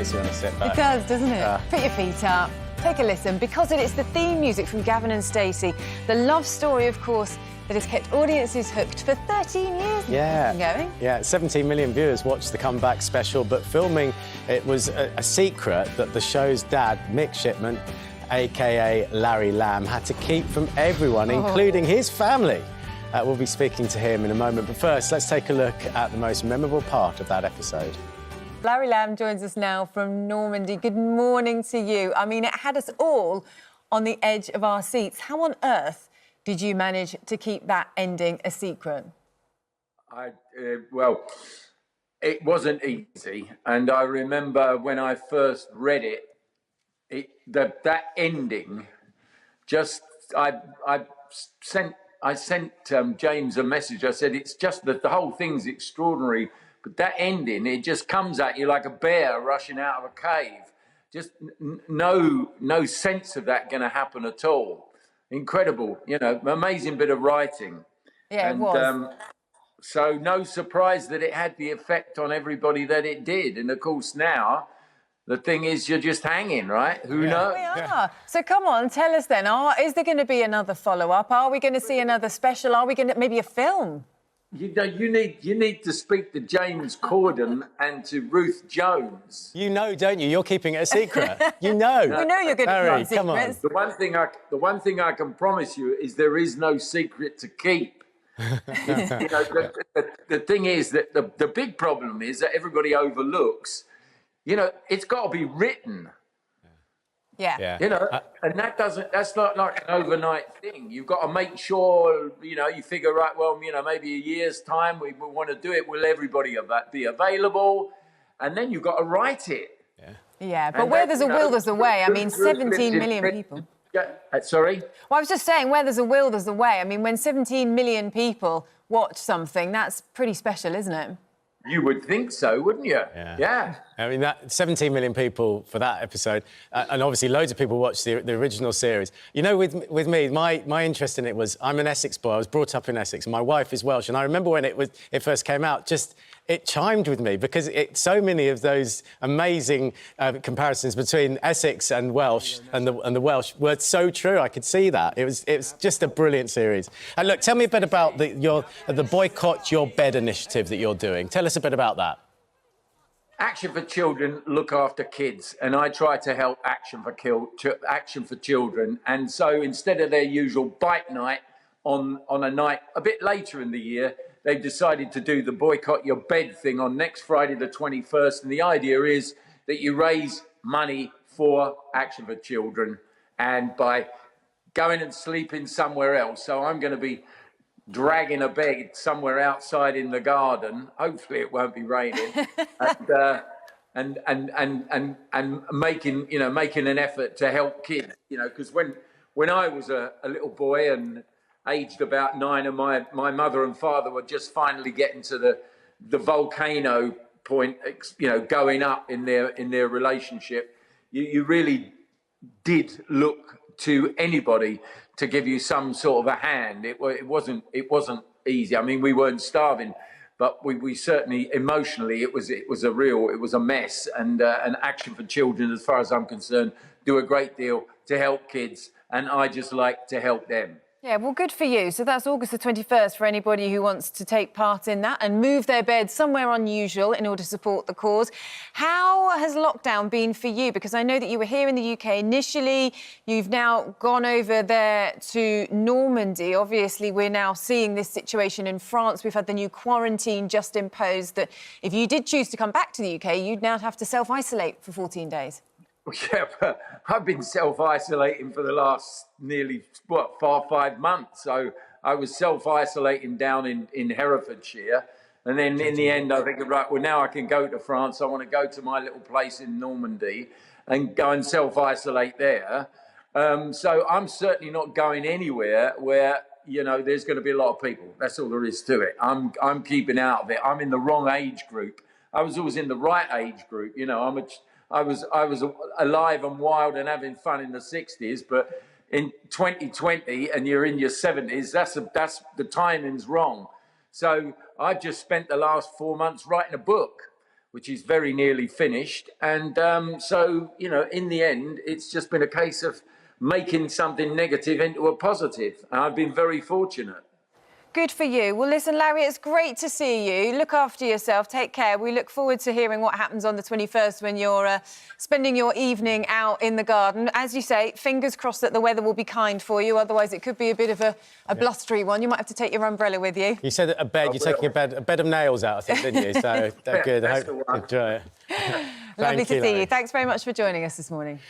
makes you want to sit back. It does, doesn't it? Put your feet up, take a listen, because it's the theme music from Gavin and Stacey. The love story, of course, that has kept audiences hooked for 13 years now. Going. Yeah, 17 million viewers watched the comeback special, but filming it was a secret that the show's dad, Mick Shipman, a.k.a. Larry Lamb, had to keep from everyone, including his family. We'll be speaking to him in a moment, but first, let's take a look at the most memorable part of that episode. Larry Lamb joins us now from Normandy. Good morning to you. I mean, it had us all on the edge of our seats. How on earth did you manage to keep that ending a secret? Well, it wasn't easy. And I remember when I first read it, that ending, I sent James a message. I said, it's just that the whole thing's extraordinary, but that ending, it just comes at you like a bear rushing out of a cave. Just no sense of that going to happen at all. Incredible, you know, amazing bit of writing. Yeah, it was. So no surprise that it had the effect on everybody that it did. And of course now, the thing is, you're just hanging, right? Who knows? We are. Yeah. So come on, tell us then, is there going to be another follow-up? Are we going to see another special? Are we going to, maybe a film? You know, you need to speak to James Corden and to Ruth Jones. You know, don't you? You're keeping it a secret. You know. We know you're good at keeping come on. secrets. The one thing I can promise you is there is no secret to keep. You know, the thing is that the big problem is that everybody overlooks. You know, it's got to be written. Yeah. You know, and that's not like an overnight thing. You've got to make sure, you know, you figure, right, well, you know, maybe a year's time we want to do it. Will everybody be available? And then you've got to write it. Yeah, but where there's a will, there's a way. I mean, 17 million people. Sorry? Well, I was just saying, where there's a will, there's a way. I mean, when 17 million people watch something, that's pretty special, isn't it? You would think so, wouldn't you? Yeah. I mean, that 17 million people for that episode, and obviously loads of people watched the original series. You know, with me, my interest in it was, I'm an Essex boy. I was brought up in Essex, and my wife is Welsh. And I remember when it first came out, it chimed with me because so many of those amazing comparisons between Essex and Welsh and the Welsh were so true. I could see that. It was just a brilliant series. And look, tell me a bit about the Boycott Your Bed initiative that you're doing. Tell us a bit about that. Action for Children look after kids, and I try to help Action for Children. And so instead of their usual bike night on a night a bit later in the year, they've decided to do the Boycott Your Bed thing on next Friday the 21st. And the idea is that you raise money for Action for Children and by going and sleeping somewhere else. So I'm going to be dragging a bed somewhere outside in the garden. Hopefully it won't be raining. and making an effort to help kids, you know, because when I was a little boy and aged about 9, and my mother and father were just finally getting to the volcano point, you know, going up in their relationship, you really did look to anybody to give you some sort of a hand. It wasn't easy. I mean, we weren't starving, but we certainly emotionally it was a mess. And Action for Children, as far as I'm concerned, do a great deal to help kids, and I just like to help them. Yeah, well, good for you. So that's August the 21st for anybody who wants to take part in that and move their bed somewhere unusual in order to support the cause. How has lockdown been for you? Because I know that you were here in the UK initially. You've now gone over there to Normandy. Obviously, we're now seeing this situation in France. We've had the new quarantine just imposed that if you did choose to come back to the UK, you'd now have to self-isolate for 14 days. Yeah, but I've been self-isolating for the last nearly, 5 months. So I was self-isolating down in Herefordshire. And then in the end, I think, right, well, now I can go to France. I want to go to my little place in Normandy and go and self-isolate there. So I'm certainly not going anywhere where, you know, there's going to be a lot of people. That's all there is to it. I'm keeping out of it. I'm in the wrong age group. I was always in the right age group. You know, I was alive and wild and having fun in the 60s, but in 2020 and you're in your 70s, that's the timing's wrong. So I've just spent the last 4 months writing a book. which is very nearly finished. And so, you know, in the end, it's just been a case of making something negative into a positive. And I've been very fortunate. Good for you. Well, listen, Larry, it's great to see you. Look after yourself. Take care. We look forward to hearing what happens on the 21st when you're spending your evening out in the garden. As you say, fingers crossed that the weather will be kind for you. Otherwise, it could be a bit of a blustery one. You might have to take your umbrella with you. You said a bed. You're taking a bed of nails out, I think, didn't you? So they're good. I That's the hope one. you enjoy it. Lovely to see Larry. you. Thanks very much for joining us this morning.